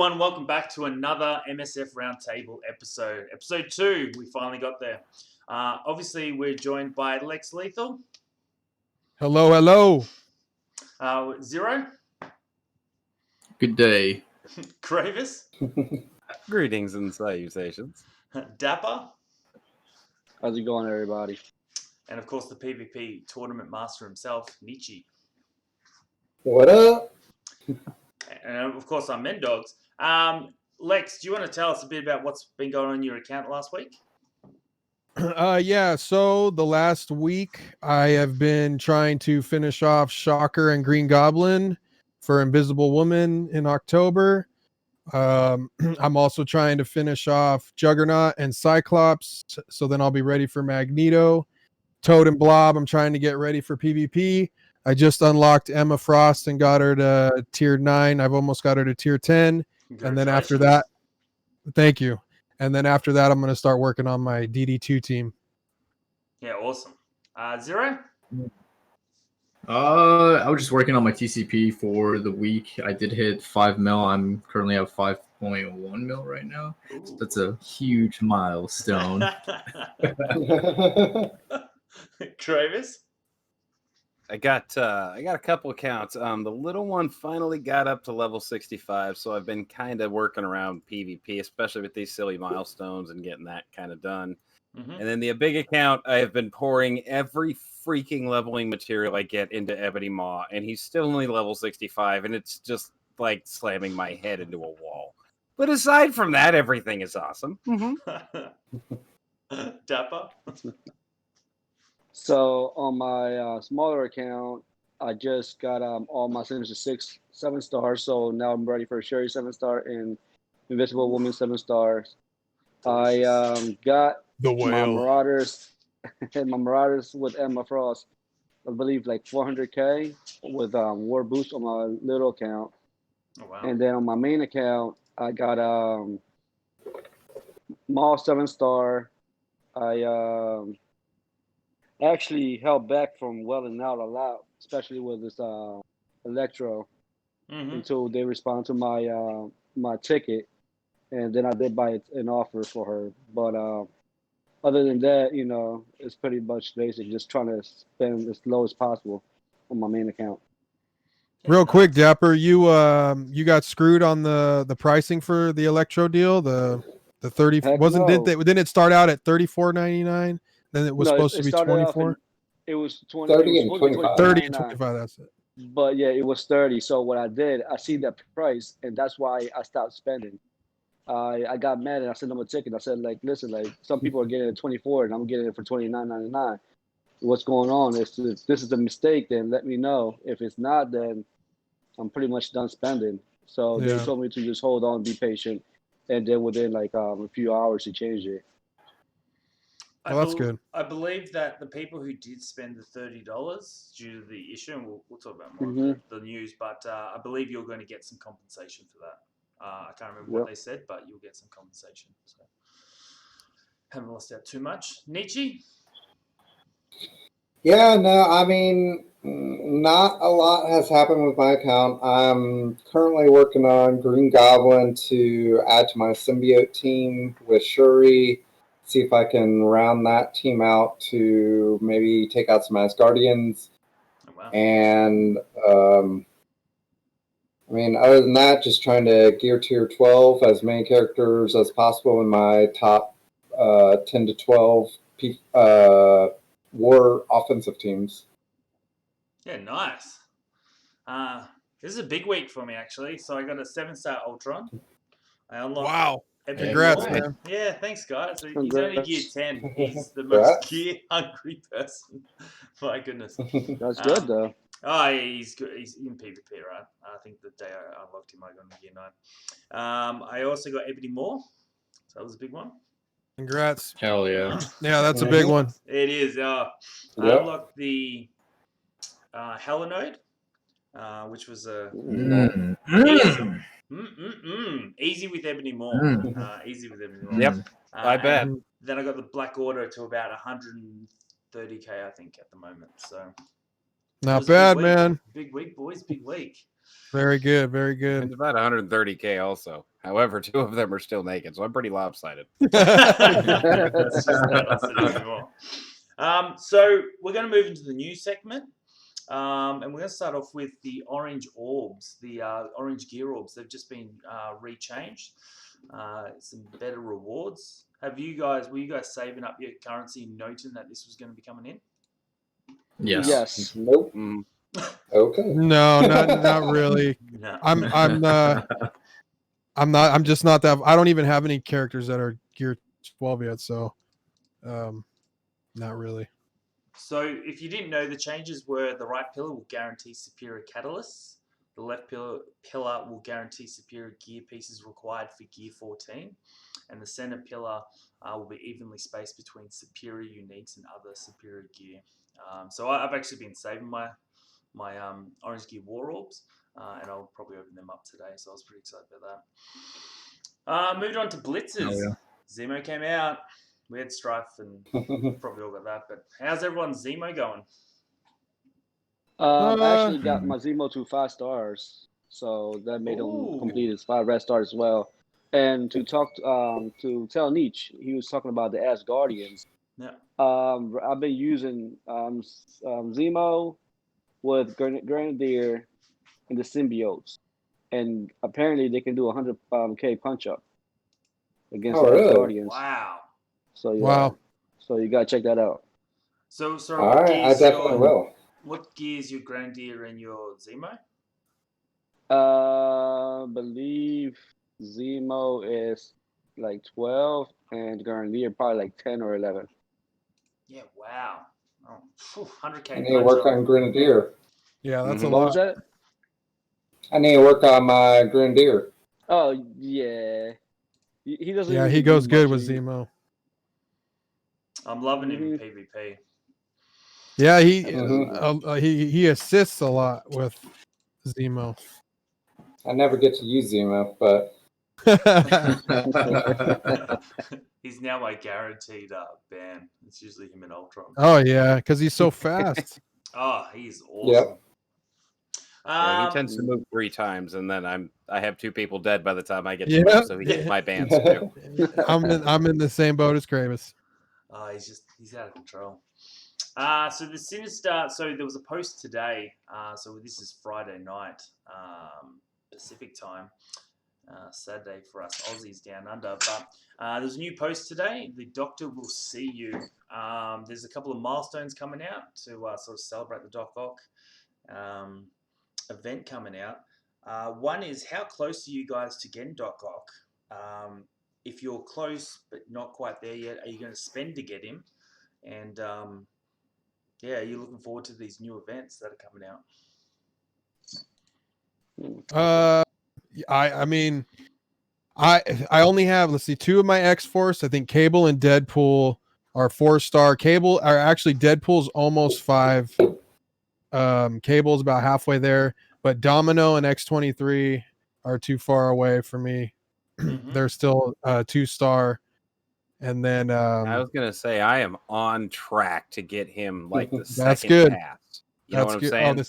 everyone. Welcome back to another MSF Roundtable episode. Episode 2, we finally got there. Obviously, we're joined by Lex Lethal. Hello. Zero. Good day. Crayvis. Greetings and salutations. Dapper. How's it going, everybody? And, of course, the PvP tournament master himself, Nietzche. What up? And, of course, I'm Mendawgs. Lex, do you want to tell us a bit about what's been going on in your account last week? Yeah, so the last week I have been trying to finish off Shocker and Green Goblin for Invisible Woman in October. I'm also trying to finish off Juggernaut and Cyclops, so then I'll be ready for Magneto. Toad and Blob, I'm trying to get ready for PvP. I just unlocked Emma Frost and got her to tier 9. I've almost got her to tier 10. And then after that, thank you. And then after that, I'm going to start working on my DD2 team. Yeah, awesome. Zero? I was just working on my TCP for the week. I did hit 5 mil. I'm currently at 5.1 mil right now. So that's a huge milestone. Crayvis? I got a couple accounts. The little one finally got up to level 65, so I've been kind of working around PvP, especially with these silly milestones and getting that kind of done. Mm-hmm. And then the big account, I have been pouring every freaking leveling material I get into Ebony Maw, and he's still only level 65, and it's just like slamming my head into a wall. But aside from that, everything is awesome. Mm-hmm. Dapper? So on my smaller account, I just got all my signatures 7 stars. So now I'm ready for Sherry 7-star and Invisible Woman 7 stars. I got my Marauders and my Marauders with Emma Frost. I believe like 400k with War Boost on my little account. Oh, wow. And then on my main account, I got Maul 7-star. I actually held back from welling out a lot, especially with this Electro, until they respond to my my ticket, and then I did buy an offer for her. But other than that, it's pretty much basic. Just trying to spend as low as possible on my main account. Real quick, Dapper, you got screwed on the pricing for the Electro deal. The 30 didn't it start out at $34.99? Then it was supposed to be 24. It was 20. 30 and 25. 30 and 25. That's it. But yeah, it was 30. So what I did, I see that price, and that's why I stopped spending. I got mad and I sent them a ticket. I said, listen, some people are getting it at 24, and I'm getting it for $29.99. What's going on? If this is a mistake, then let me know. If it's not, then I'm pretty much done spending. So they told me to just hold on, be patient, and then within a few hours, he changed it. That's good. I believe that the people who did spend the $30 due to the issue, and we'll talk about more of the news, but I believe you're going to get some compensation for that. I can't remember what they said, but you'll get some compensation. So haven't lost out too much. Nietzche? Yeah, no, I mean, not a lot has happened with my account. I'm currently working on Green Goblin to add to my symbiote team with Shuri. See if I can round that team out to maybe take out some Asgardians. Oh, wow. And, I mean, other than that, just trying to gear tier 12 as many characters as possible in my top 10 to 12 war offensive teams. Yeah, nice. This is a big week for me, actually. So I got a 7-star Ultron. I unlocked Congrats, man. Yeah, thanks, guys. He's only gear 10. He's the most gear-hungry person. My goodness. That's good, though. Oh, yeah, he's good. He's in PvP, right? I think the day I unlocked him, I got him gear 9. I also got Ebony Maw. So that was a big one. Congrats. Hell yeah. Yeah, that's a big one. It is. I unlocked the Helenode, which was a... Easy with Ebony Maw. Easy with Ebony Maw. Yep, I bet. Then I got the Black Order to about 130k, I think, at the moment. So not bad, man. Big week, boys. Big week. Very good. Very And good. about 130K also. However, 2 of them are still naked, so I'm pretty lopsided. It's just not anymore. So we're going to move into the news segment. And we're going to start off with the orange orbs, the orange gear orbs. They've just been rechanged. Some better rewards. Were you guys saving up your currency noting that this was going to be coming in? Yes. Yes. Nope. Mm. Okay. No, not really. No. I'm just not that. I don't even have any characters that are gear 12 yet, so not really. So if you didn't know, the changes were the right pillar will guarantee superior catalysts. The left pillar will guarantee superior gear pieces required for gear 14. And the center pillar will be evenly spaced between superior uniques and other superior gear. So I've actually been saving my orange gear war orbs, and I'll probably open them up today. So I was pretty excited about that. Moving on to blitzers. Oh, yeah. Zemo came out. We had Strife and probably all got that. But how's everyone's Zemo going? I actually got my Zemo to 5 stars, so that made him complete his 5 red stars as well. And to tell Nietzche, he was talking about the Asgardians. Yeah. I've been using Zemo with Grenadier and the symbiotes, and apparently they can do 100K punch up against the really? Asgardians. Wow. So yeah, Wow. So you gotta check that out. So All right, I definitely will. What gear is your Grenadier and your Zemo? Believe Zemo is like 12 and Grenadier probably like 10 or 11. Yeah, wow. Oh, 100K. I need to work on Grenadier. Yeah, that's a What was lot. that? I need to work on my Grenadier. Oh yeah, he doesn't. Yeah, really he do goes good much. with Zemo. I'm loving him in PvP. Yeah, he assists a lot with Zemo. I never get to use Zemo, but He's now my guaranteed ban. It's usually him and Ultron. Oh yeah, because he's so fast. Oh, he's awesome. Yep. Yeah, he tends to move 3 times, and then I have 2 people dead by the time I get to Yeah. him, so he gets my bans too. I'm in the same boat as Crayvis. He's out of control. So the Sinister. So there was a post today. So this is Friday night, Pacific time. Saturday for us Aussies down under. But there's a new post today. The Doctor will see you. There's a couple of milestones coming out to sort of celebrate the Doc Ock event coming out. One is, how close are you guys to getting Doc Ock? If you're close but not quite there yet, are you going to spend to get him? And are you looking forward to these new events that are coming out? I mean, I only have, let's see, 2 of my X-Force. I think Cable and Deadpool are 4-star. Cable are actually, Deadpool's almost 5. Cable's about halfway there, but Domino and X-23 are too far away for me. They're still 2-star. And then I was gonna say I am on track to get him like the That's second good. pass. You know what I'm good. saying? The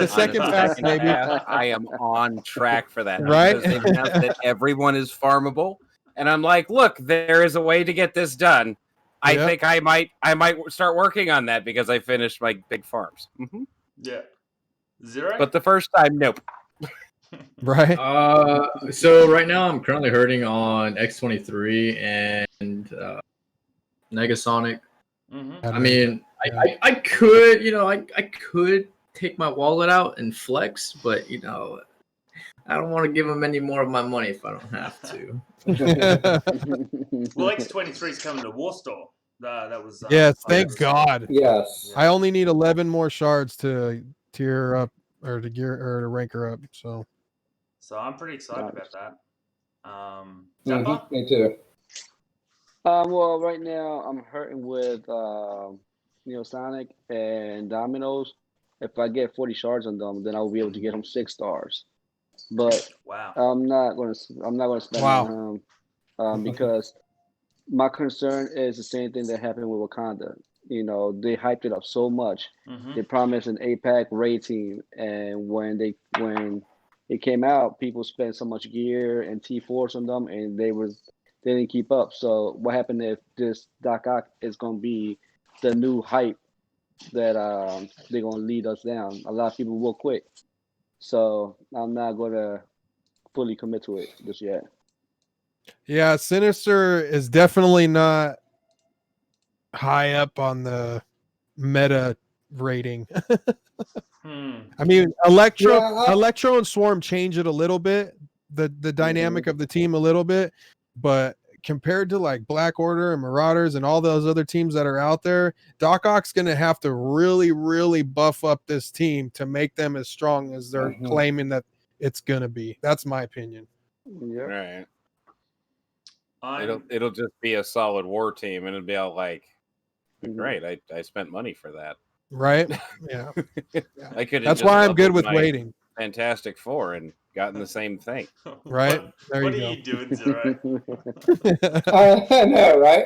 second pass, maybe. I am on track for that. Right? Because they've announced that everyone is farmable. And I'm like, look, there is a way to get this done. I think I might start working on that because I finished my big farms. Mm-hmm. Yeah. 0? But the first time, nope. Right. So right now I'm currently hurting on X-23 and Negasonic. I mean, I could, I could take my wallet out and flex, but I don't want to give them any more of my money if I don't have to. Well, X-23 is coming to Warstore. That was yes, thank God. Yes. I only need 11 more shards to tier up or to rank her up. So I'm pretty excited about that. Dapper? Me too. Well, right now I'm hurting with Sonic and Dominoes. If I get 40 shards on them, then I'll be able to get them 6 stars. But wow, I'm not gonna spend on him because my concern is the same thing that happened with Wakanda. They hyped it up so much. They promised an APAC raid team, and when it came out, people spent so much gear and T4s on them, and they didn't keep up. So what happened if this Doc Ock is gonna be the new hype that they're gonna lead us down? A lot of people will quit. So I'm not gonna fully commit to it just yet. Yeah, Sinister is definitely not high up on the meta rating. I mean, Electro and Swarm change it a little bit, the dynamic of the team a little bit, but compared to like Black Order and Marauders and all those other teams that are out there, Doc Ock's gonna have to really, really buff up this team to make them as strong as they're claiming that it's gonna be. That's my opinion. Right. It'll just be a solid war team, and it'll be all like, great, I spent money for that. Right? Yeah. I could. That's why I'm good with waiting. Fantastic Four and gotten the same thing. Right? What are you doing, Zero? I know, right?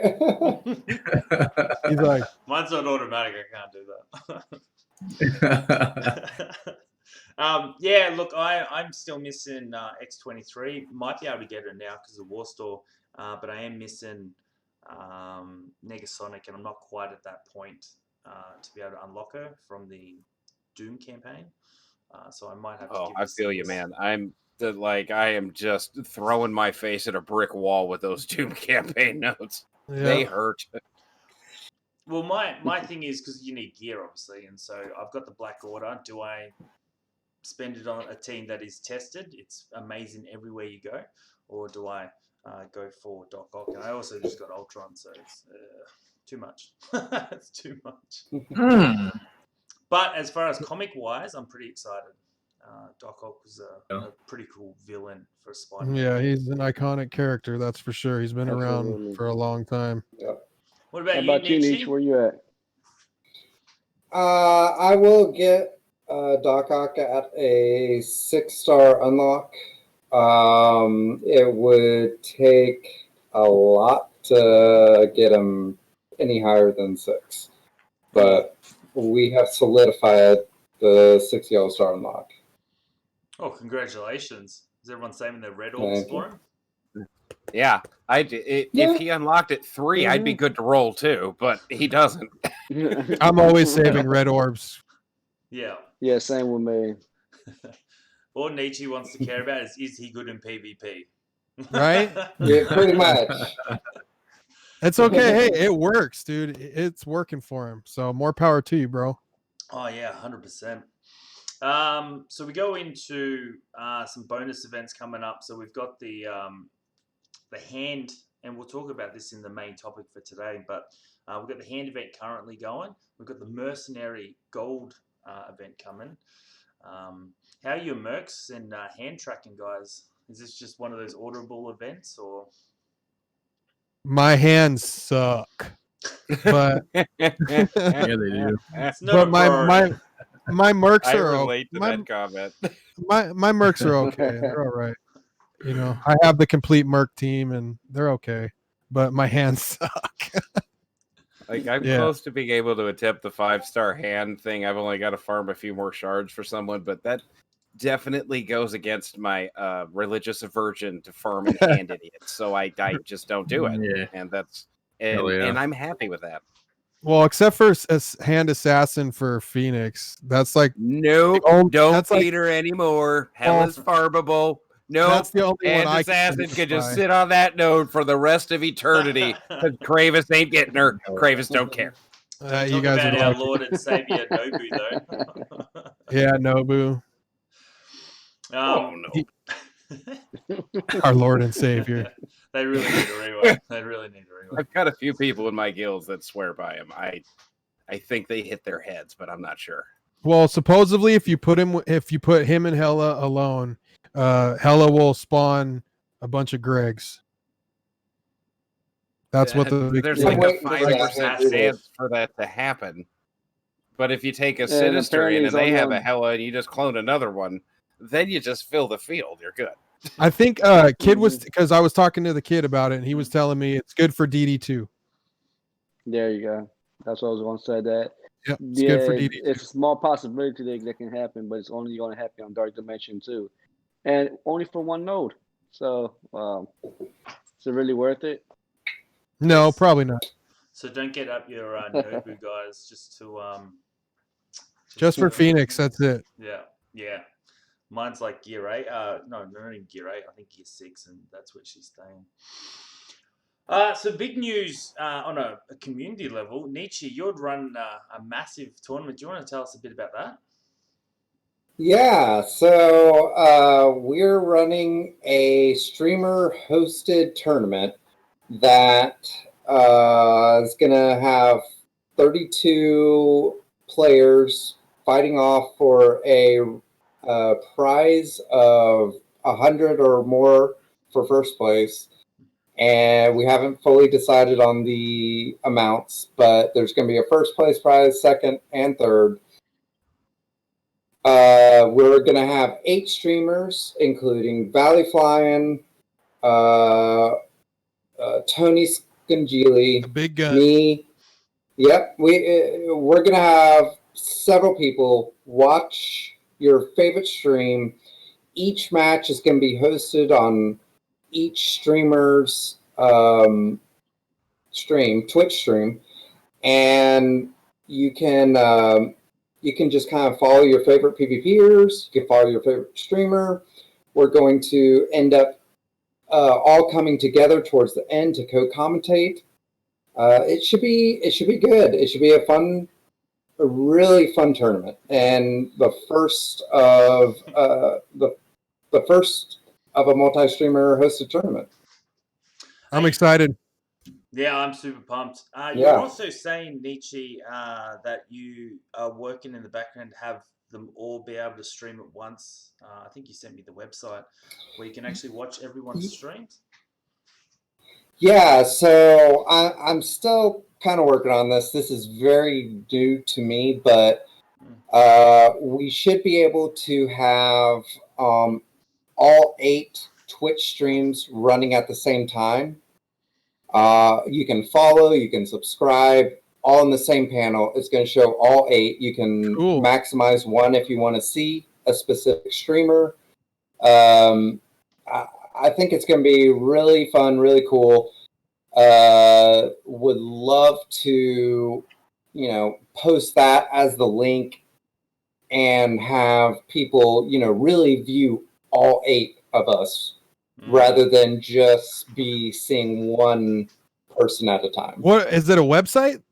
He's like, mine's not automatic. I can't do that. Yeah, look, I'm still missing X23. Might be able to get it now because of War Store, but I am missing Negasonic, and I'm not quite at that point to be able to unlock her from the Doom campaign. So I might have to. I feel you, man. I am just throwing my face at a brick wall with those Doom campaign notes. Yeah. They hurt. Well, my thing is because you need gear, obviously, and so I've got the Black Order. Do I spend it on a team that is tested? It's amazing everywhere you go, or do I go for Doc Ock? And I also just got Ultron, so it's too much. It's too much. But as far as comic-wise, I'm pretty excited. Doc Ock was a pretty cool villain for Spider-Man. Yeah, he's an iconic character, that's for sure. He's been around for a long time. Yep. What about you, Nietzsche? Where you at? I will get Doc Ock at a 6-star unlock. It would take a lot to get him any higher than 6, but we have solidified the 6 yellow star unlock. Oh, congratulations! Is everyone saving their red orbs for him? Yeah, if he unlocked at 3, I'd be good to roll too, but he doesn't. I'm always saving red orbs. Yeah. Yeah, same with me. All Nietzsche wants to care about is he good in PvP? Right? Yeah, pretty much. It's okay. Hey, it works, dude. It's working for him. So more power to you, bro. Oh yeah, 100%. So we go into some bonus events coming up. So we've got the hand, and we'll talk about this in the main topic for today. But we've got the hand event currently going. We've got the mercenary gold event coming. How are your mercs and hand tracking, guys? Is this just one of those orderable events, or? My hands suck, but yeah, they do. But my mercs are relate to that comment. My mercs are okay. They're all right. You know, I have the complete merc team, and they're okay. But my hands suck. Like I'm close to being able to attempt the 5-star hand thing. I've only got to farm a few more shards for someone, but that definitely goes against my religious aversion to farming hand idiots. So I just don't do it. Yeah. And that's and I'm happy with that. Well, except for a hand assassin for Phoenix, that's like don't feed her anymore. Hell is farmable. No, that's the only one I assassin can just sit on that node for the rest of eternity because Crayvis ain't getting her. Crayvis don't care. You guys about are our lucky. Lord and Savior Nobu, though. Yeah, Nobu. Oh no, our Lord and Savior. They really need a rework. I've got a few people in my guilds that swear by him. I think they hit their heads, but I'm not sure. Well, supposedly, if you put him and Hela alone, Hela will spawn a bunch of Gregs. That's what there's like a 5% chance for that to happen. But if you take a Sinister in and they have a Hela and you just clone another one, then you just fill the field. You're good. I think Kid was, because I was talking to the kid about it, and he was telling me it's good for DD2. There you go. That's what I was going to say. That yep, it's good for DD2. It's a small possibility that can happen, but it's only going to happen on Dark Dimension too. and only for one node. So, is it really worth it? No, probably not. So don't get up your Nobu guys Just for Phoenix, that's it. Yeah. Mine's like gear 8. No, not even gear 8. I think gear 6, and that's where she's staying. So big news on a community level. Nietzsche, you'd run a massive tournament. Do you want to tell us a bit about that? Yeah, so we're running a streamer-hosted tournament that is going to have 32 players fighting off for a prize of 100 or more for first place. And we haven't fully decided on the amounts, but there's going to be a first place prize, second, and third. We're going to have 8 streamers, including Valley Flying, Tony Scangili, big gun. me. Yep, we're going to have several people watch your favorite stream. Each match is going to be hosted on each streamer's Twitch stream, and you can just kind of follow your favorite PvPers. You can follow your favorite streamer. We're going to end up all coming together towards the end to co-commentate. It should be good. It should be a really fun tournament, and the first of a multi-streamer hosted tournament. I'm excited. Yeah, I'm super pumped. Yeah. You're also saying, Nietzsche, that you are working in the background to have them all be able to stream at once. I think you sent me the website where you can actually watch everyone's streams. Yeah, so I'm still kind of working on this. This is very new to me, but we should be able to have all 8 Twitch streams running at the same time. You can follow, you can subscribe, all in the same panel. It's going to show all 8. You can maximize one if you want to see a specific streamer. I think it's going to be really fun, really cool. Would love to, post that as the link and have people, really view all 8 of us rather than just be seeing one person at a time. What is it? A website?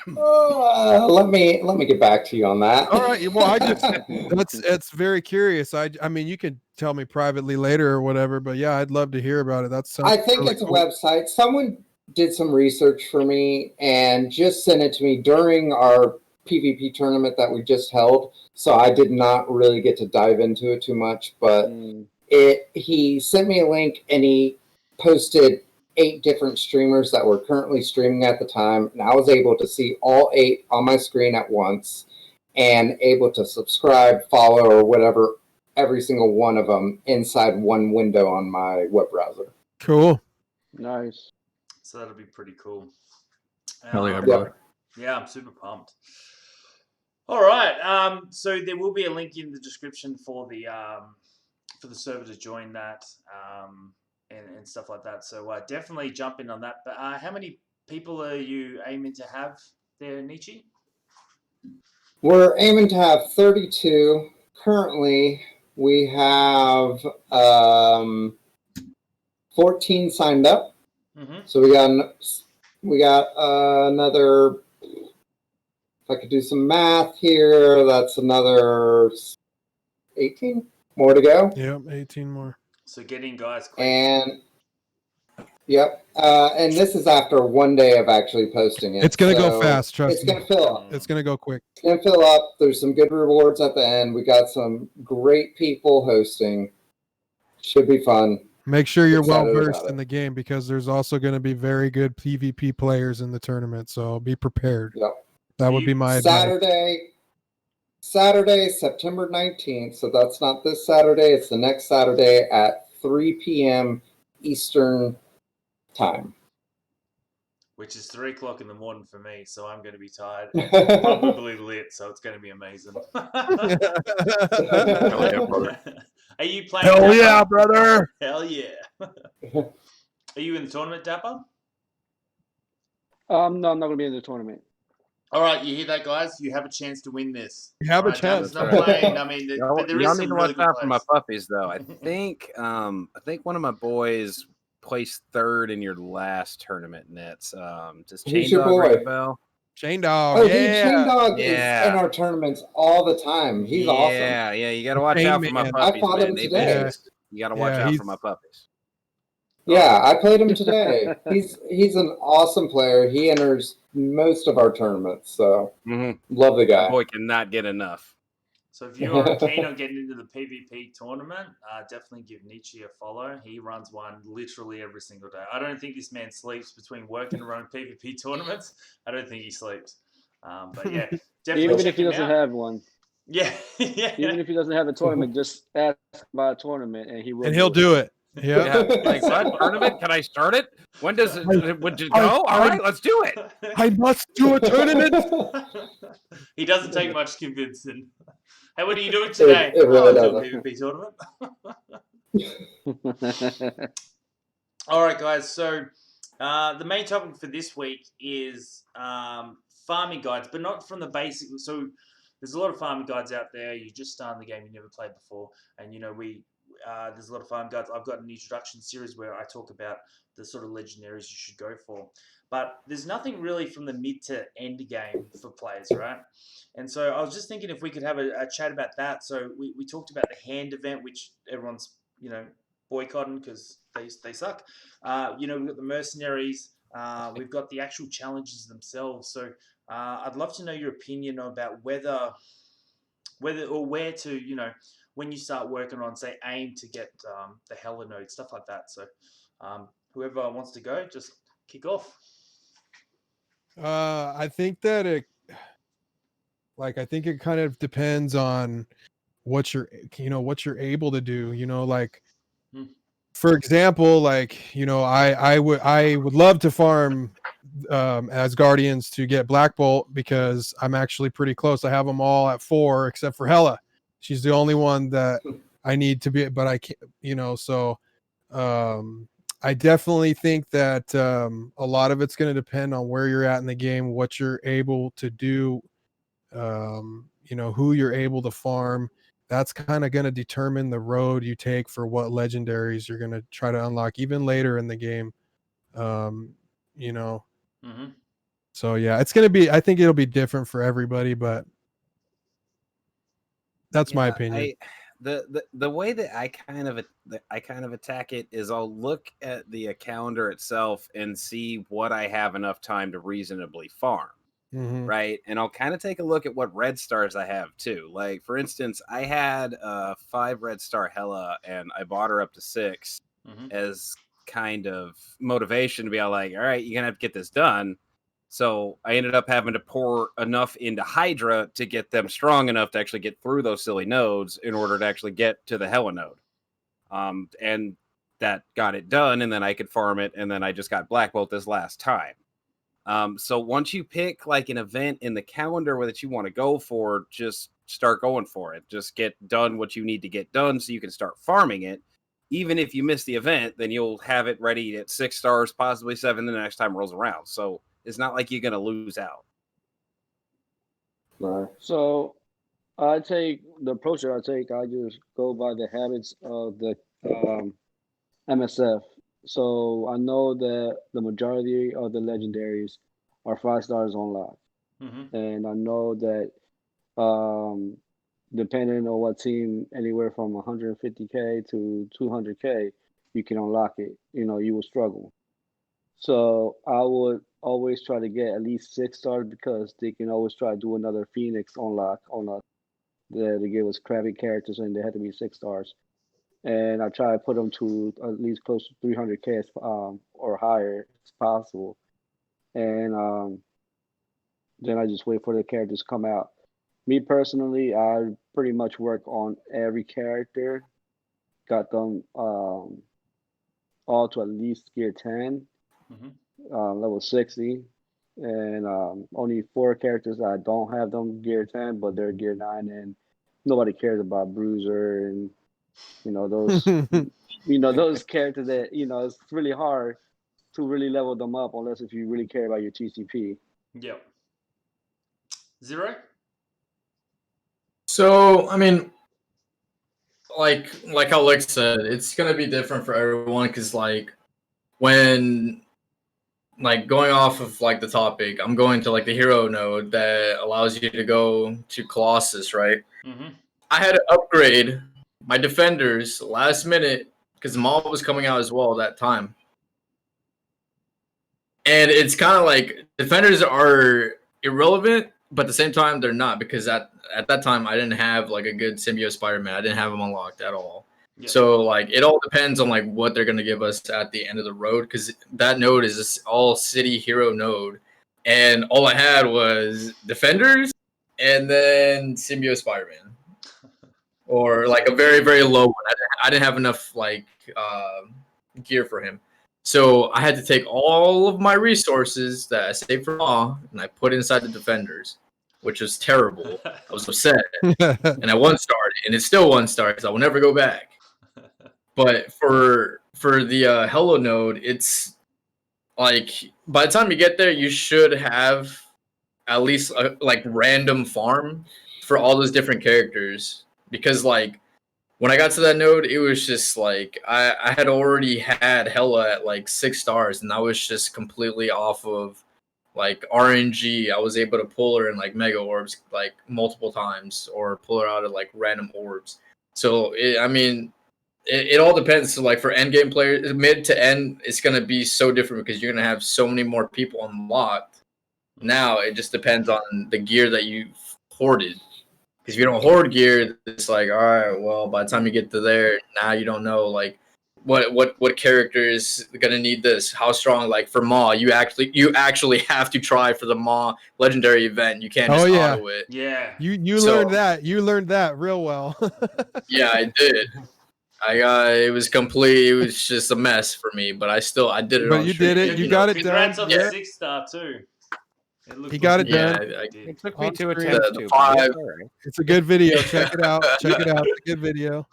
Let me get back to you on that. All right. Well, it's very curious. I mean, you could tell me privately later or whatever, but yeah, I'd love to hear about it. I think really it's cool. A website. Someone did some research for me and just sent it to me during our PvP tournament that we just held. So I did not really get to dive into it too much, but he sent me a link and he posted 8 different streamers that were currently streaming at the time, and I was able to see all 8 on my screen at once and able to subscribe, follow, or whatever, every single one of them inside one window on my web browser. Cool. Nice. So that'll be pretty cool. Hell yeah, brother. Yeah, I'm super pumped. All right. So there will be a link in the description for the server to join that. And stuff like that. So definitely jump in on that. But how many people are you aiming to have there, Nietzsche? We're aiming to have 32. Currently, we have 14 signed up. Mm-hmm. So we got another. If I could do some math here, that's another 18 more to go. Yep, 18 more. So get in, guys, quick. And this is after one day of actually posting it. It's going to go fast, trust me. It's going to fill up. It's going to go quick. It's going to fill up. There's some good rewards at the end. We got some great people hosting. Should be fun. Make sure you're well-versed in the game because there's also going to be very good PvP players in the tournament, so be prepared. Yep. That would be my advice. Saturday, September 19th. So that's not this Saturday. It's the next Saturday at 3 p.m. Eastern time. which is 3 o'clock in the morning for me. So I'm going to be tired, probably lit. So it's going to be amazing. Are you playing? Hell Dapper? yeah, brother! Hell yeah! Are you in the tournament, Dapper? No, I'm not gonna be in the tournament. All right, you hear that, guys? You have a chance to win this. You have a Right, chance. Dapper's not playing. I mean, but there y'all is need some to really watch good out for my players. puppies, though. I think one of my boys placed third in your last tournament, Nets. Does Who's Chain your Dog ring a boy? bell? Shane Dog. Oh, yeah. dude, Chain Dog Yeah. is in our tournaments all the time. He's awesome. Yeah, you got to watch Chain out for my Man. puppies, I fought man. him They today. beast. You got to watch Yeah, out for my puppies. Yeah, I played him today. He's an awesome player. He enters most of our tournaments, so love the guy. My boy cannot get enough. So if you're keen on getting into the PvP tournament, definitely give Nietzsche a follow. He runs one literally every single day. I don't think this man sleeps between work and running PvP tournaments. I don't think he sleeps. But yeah, definitely Even check if he him doesn't out. have one. Yeah, yeah. Even if he doesn't have a tournament, just ask about a tournament and he will. And he'll do it. Yeah. Yeah, like what tournament? Can I start it? When does it? Would you go? All right, let's do it. I must do a tournament. He doesn't take much convincing. Hey, what are you doing today? It really doing doesn't. PvP tournament. All right, guys. So the main topic for this week is farming guides, but not from the basic. So there's a lot of farming guides out there. You just started the game, you never played before, and there's a lot of farm guides. I've got an introduction series where I talk about the sort of legendaries you should go for. But there's nothing really from the mid to end game for players, right? And so I was just thinking if we could have a chat about that. So we talked about the hand event, which everyone's, boycotting because they suck. We've got the mercenaries. We've got the actual challenges themselves. So I'd love to know your opinion about whether or where to, when you start working on, say, aim to get the Hella node, stuff like that. So whoever wants to go, just kick off. I think that it kind of depends on what you're able to do, for example, I would love to farm as guardians to get Black Bolt because I'm actually pretty close. I have them all at 4 except for Hella. She's the only one that I need to be, but I can't, so I definitely think that a lot of it's going to depend on where you're at in the game, what you're able to do, who you're able to farm. That's kind of going to determine the road you take for what legendaries you're going to try to unlock even later in the game. So yeah, it's going to be, I think it'll be different for everybody, but that's my opinion. The way that I kind of attack it is I'll look at the calendar itself and see what I have enough time to reasonably farm. Right. And I'll kind of take a look at what red stars I have too. Like, for instance, I had 5 red star Hella and I bought her up to 6 as kind of motivation to be all like, all right, you're going to have to get this done. So I ended up having to pour enough into Hydra to get them strong enough to actually get through those silly nodes in order to actually get to the Hella node. And that got it done. And then I could farm it. And then I just got Black Bolt this last time. So once you pick like an event in the calendar that you want to go for, just start going for it. Just get done what you need to get done so you can start farming it. Even if you miss the event, then you'll have it ready at 6 stars, possibly 7 the next time it rolls around. So it's not like you're going to lose out. Right. So I take the approach that I take. I just go by the habits of the MSF. So I know that the majority of the legendaries are 5 stars on lock. And I know that depending on what team, anywhere from 150K to 200K, you can unlock it. You will struggle. So I would always try to get at least 6 stars because they can always try to do another Phoenix unlock to give us crappy characters, and they had to be 6 stars. And I try to put them to at least close to 300K or higher as possible. And then I just wait for the characters to come out. Me personally, I pretty much work on every character. Got them all to at least gear 10. level 60. And only 4 characters that I don't have them gear 10, but they're gear 9, and nobody cares about Bruiser and those those characters that it's really hard to really level them up unless if you really care about your TCP. Yep. Zero. So I mean, like how Lex said, it's gonna be different for everyone because like when like going off of like the topic, I'm going to like the hero node that allows you to go to Colossus, right? Mm-hmm. I had to upgrade my defenders last minute because Maul was coming out as well that time. And it's kind of like defenders are irrelevant, but at the same time they're not because at that time I didn't have like a good symbiote Spider-Man. I didn't have him unlocked at all. Yep. So like it all depends on like what they're gonna give us at the end of the road because that node is this all city hero node, and all I had was defenders and then symbiote Spider-Man, or like a very very low one. I didn't have enough like gear for him. So I had to take all of my resources that I saved for Maw and I put inside the defenders, which was terrible. I was upset. And I 1-starred, and it's still 1-star because I will never go back. But for the Hello node, it's like by the time you get there, you should have at least a like random farm for all those different characters. Because like when I got to that node, it was just like I had already had Hela at like 6 stars, and I was just completely off of like RNG. I was able to pull her in like mega orbs like multiple times, or pull her out of like random orbs. So it all depends. So like for end game players, mid to end, it's gonna be so different because you're gonna have so many more people unlocked. Now it just depends on the gear that you've hoarded. Because if you don't hoard gear, it's like, all right, well, by the time you get to there, now you don't know like what character is gonna need this, how strong. Like for Maw, you actually have to try for the Maw legendary event. You can't just auto it. Yeah, you learned that. You learned that real well. Yeah, I did. It was complete. It was just a mess for me, but I did it. But you did it. You got it done. Congrats on the 6-star too. He got it done. It took me 2 attempts to. 5. It's a good video. Check it out. Check it out. It's a good video.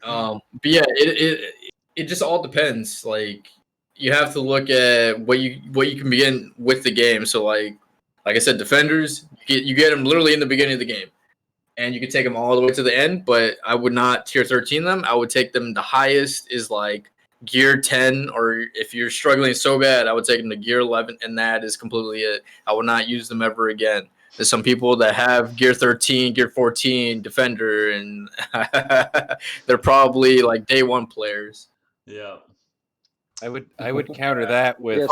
But yeah, it just all depends. Like you have to look at what you can begin with the game. So like I said, defenders, you get them literally in the beginning of the game, and you can take them all the way to the end. But I would not tier 13 them. I would take them. The highest is like gear 10, or if you're struggling so bad, I would take them to gear 11, and that is completely it. I will not use them ever again. There's some people that have gear 13, gear 14, defender, and they're probably like day 1 players. Yeah. I would counter that with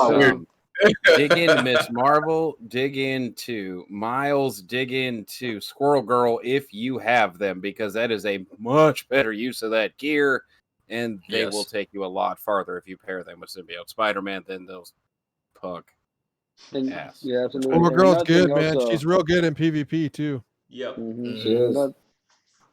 dig into Miss Marvel, dig into Miles, dig into Squirrel Girl if you have them, because that is a much better use of that gear. And they will take you a lot farther if you pair them with Symbiote Spider-Man than those punk ass. Yeah, absolutely. Squirrel Girl's good, man. She's real good in PvP too. Yep. Mm-hmm.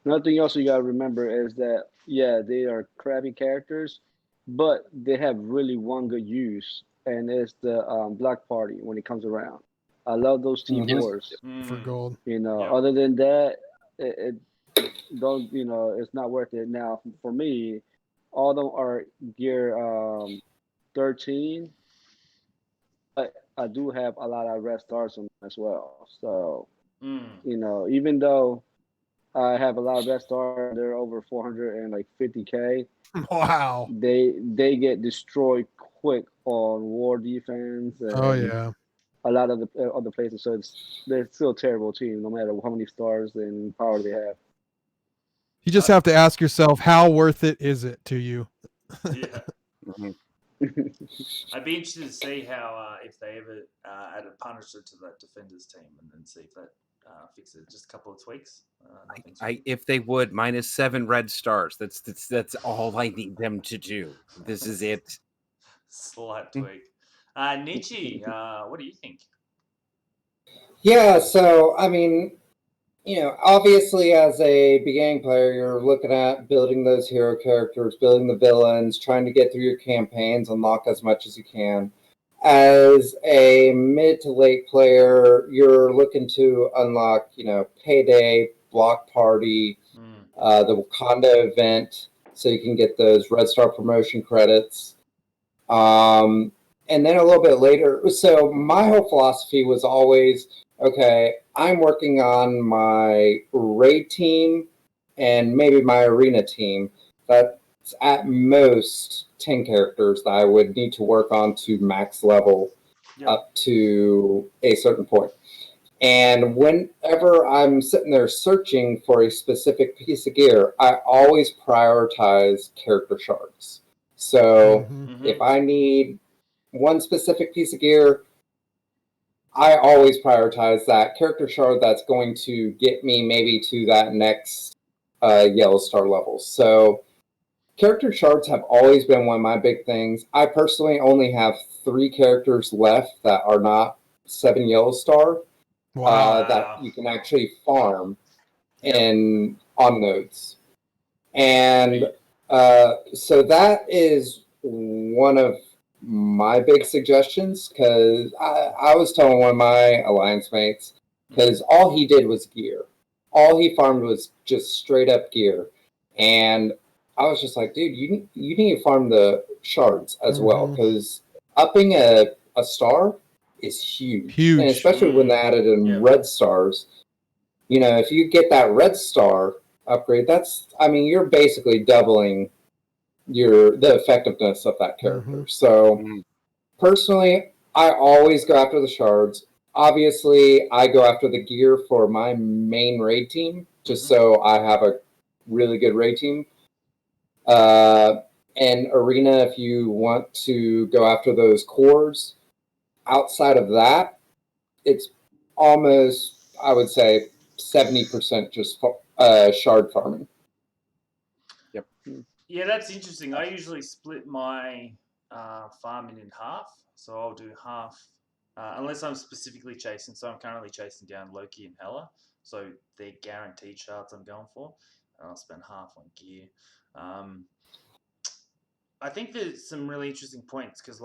Another thing also you gotta remember is that they are crappy characters, but they have really one good use, and it's the Black Party when it comes around. I love those T4s for gold. Other than that, it don't it's not worth it. Now for me, all of them are gear 13. I do have a lot of red stars on them as well. So even though I have a lot of red stars, they're over 450K. Wow. They get destroyed quick on war defense. And a lot of the other places. So they're still a terrible team, no matter how many stars and power they have. You just have to ask yourself, how worth it is it to you? Yeah. I'd be interested to see how if they ever add a Punisher to that defenders team, and then see if that fixes it. Just a couple of tweaks. If they would, -7 red stars. That's all I need them to do. This is it. Slight tweak. Nietzsche, what do you think? Yeah, so I mean, obviously as a beginning player, you're looking at building those hero characters, building the villains, trying to get through your campaigns, unlock as much as you can. as a mid to late player, you're looking to unlock, Payday, Block Party, the Wakanda event, so you can get those Red Star promotion credits. And then a little bit later, so my whole philosophy was always, okay, I'm working on my raid team and maybe my arena team. That's at most 10 characters that I would need to work on to max level up to a certain point. And whenever I'm sitting there searching for a specific piece of gear, I always prioritize character shards. So if I need one specific piece of gear, I always prioritize that character shard that's going to get me maybe to that next yellow star level. So character shards have always been one of my big things. I personally only have 3 characters left that are not 7 yellow star that you can actually farm on nodes. And so that is one of my big suggestions, because I was telling one of my alliance mates, because all he did was gear. All he farmed was just straight up gear. And I was just like, dude, you need to farm the shards as well, because upping a star is huge. And especially when they added in red stars. If you get that red star upgrade, you're basically doubling the effectiveness of that character. So personally, I always go after the shards. Obviously, I go after the gear for my main raid team, just so I have a really good raid team. And arena, if you want to go after those cores. Outside of that, it's almost, I would say, 70% just shard farming. Yep. Yeah, that's interesting. I usually split my farming in half. So I'll do half, unless I'm specifically chasing. So I'm currently chasing down Loki and Hela. So they're guaranteed shards I'm going for. And I'll spend half on gear. I think there's some really interesting points, because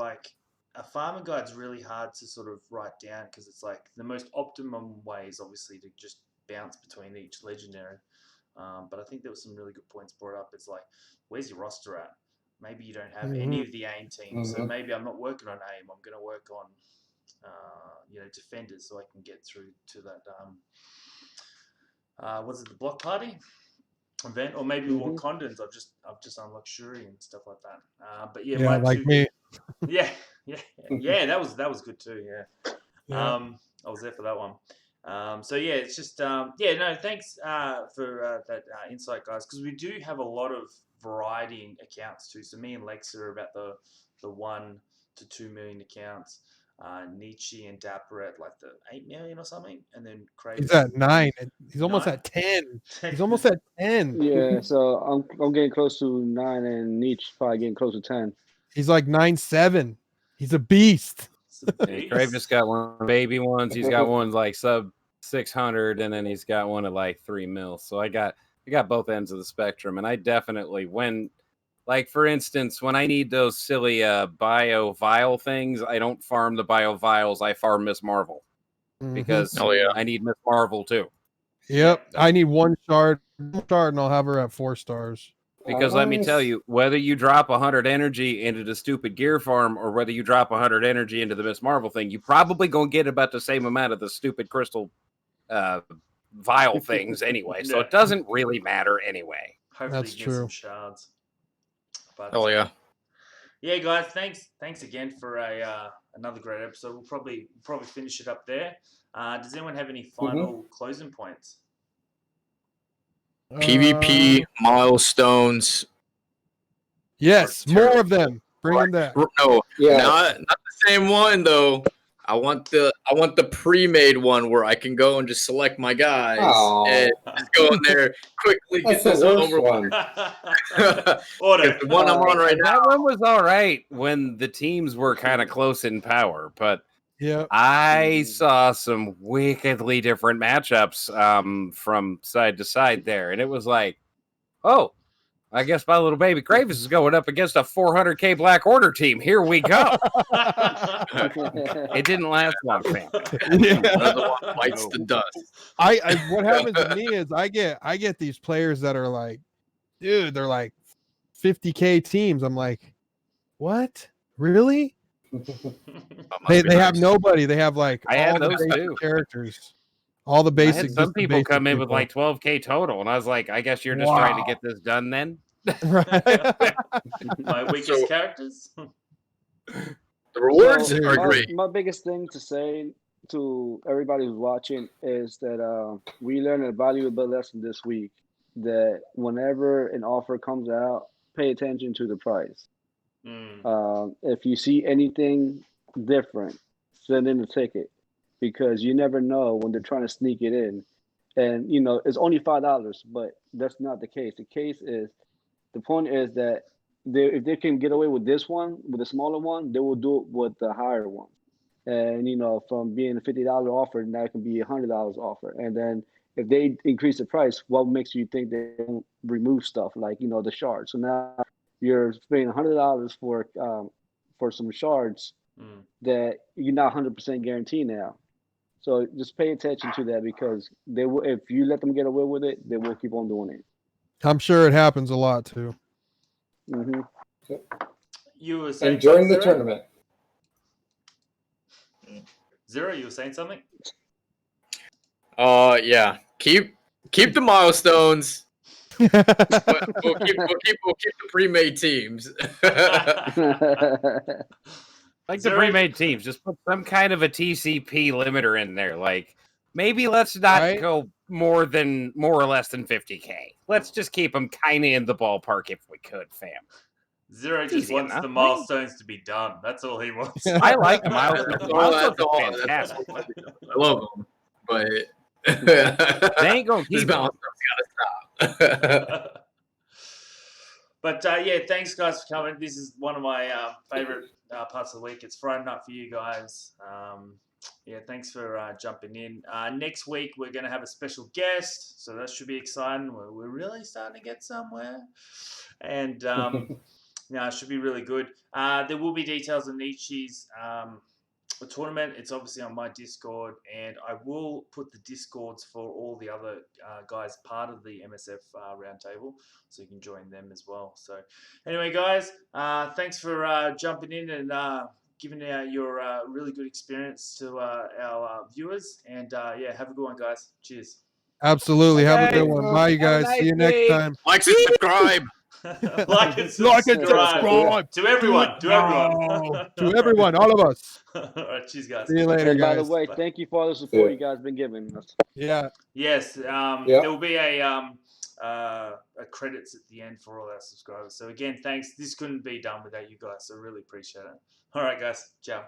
a farming guide's really hard to sort of write down, because it's the most optimum way is obviously to just bounce between each legendary. But I think there were some really good points brought up. It's where's your roster at? Maybe you don't have any of the AIM teams, so maybe I'm not working on AIM. I'm going to work on, defenders, so I can get through to that. Was it the block party event, or maybe Wakandans? I've just unlocked Shuri and stuff like that. But yeah, me. Yeah, that was good too. Yeah. I was there for that one. So yeah, it's just thanks for that insight, guys, because we do have a lot of variety in accounts too. So me and Lex are about the 1 to 2 million accounts. Nietzche and Dapper at the 8 million or something, and then Crayvis. He's at 9. He's almost at 10. He's almost at 10. Yeah, so I'm getting close to 9, and Nietzsche probably getting close to 10. He's 9.7. He's a beast. Crayvis got one baby ones. He's got one sub 600, and then he's got one at 3 mil. So I got both ends of the spectrum, and I definitely, when for instance, when I need those silly bio vial things, I don't farm the bio vials. I farm Miss Marvel because I need Miss Marvel too. Yep, I need 1 shard, and I'll have her at 4 stars. Because let me tell you, whether you drop 100 energy into the stupid gear farm or whether you drop 100 energy into the Miss Marvel thing, you probably gonna get about the same amount of the stupid crystal vial things anyway. So it doesn't really matter anyway. Hopefully that's you get true. some shards. But, yeah, guys, thanks again for another great episode. We'll probably finish it up there. Does anyone have any final closing points? PvP milestones. Yes, more of them. Bring them back. No, not the same one though. I want the pre-made one where I can go and just select my guys and just go in there quickly. Get this over one. The one I'm on right now. That one was all right when the teams were kind of close in power, but I saw some wickedly different matchups from side to side there, and it was I guess my little baby Crayvis is going up against a 400k Black Order team. Here we go. It didn't last long, fam. Another one bites the dust. I what happens to me is I get these players that are like, dude, they're like 50K teams. I'm like, what? Really? They have nobody. They have like I all had the those basic too. characters. All the I basic. had some just the people basic come in with people. like 12K total, and I was like, I guess you're just trying to get this done then. Right. My weakest characters. The rewards are great. My biggest thing to say to everybody who's watching is that we learned a valuable lesson this week, that whenever an offer comes out, pay attention to the price. If you see anything different, send in a ticket, because you never know when they're trying to sneak it in. And it's only $5, but that's not the case. The point is that if they can get away with this one, with the smaller one, they will do it with the higher one. And from being a $50 offer, now it can be $100 offer. And then if they increase the price, what makes you think they don't remove stuff like the shards? So now you're paying $100 for some shards that you're not 100% guaranteed now. So just pay attention to that, because they will. If you let them get away with it, they will keep on doing it. I'm sure it happens a lot too. Mm-hmm. You were saying during the tournament. Zero, you were saying something? Yeah. Keep the milestones. We'll keep the pre-made teams. Like the pre-made teams, just put some kind of a TCP limiter in there. Like, maybe let's not go more or less than 50K. Let's just keep them kind of in the ballpark if we could, fam. Zero just wants the milestones to be done. That's all he wants. I like the milestones. The milestones are fantastic. I love them, but they ain't gonna keep this milestones gotta stop. But yeah, thanks guys for coming. This is one of my favorite parts of the week. It's Friday night for you guys. Yeah, thanks for jumping in. Next week we're going to have a special guest, so that should be exciting. We're really starting to get somewhere, and it should be really good. There will be details on Nietzsche's tournament. It's obviously on my Discord, and I will put the Discords for all the other guys part of the MSF Roundtable, so you can join them as well. So anyway, guys, thanks for jumping in and giving your really good experience to our viewers. And yeah, have a good one, guys. Cheers. Absolutely. Have a good one. Bye, you guys. See you next time. Like and subscribe. Like and subscribe. To everyone. To everyone. All of us. All right, cheers, guys. See you later, and guys. by the way, thank you for all the support you guys been giving us. Yeah. Yes. There will be a credits at the end for all our subscribers. So again, thanks. This couldn't be done without you guys. So really appreciate it. All right, guys. Ciao.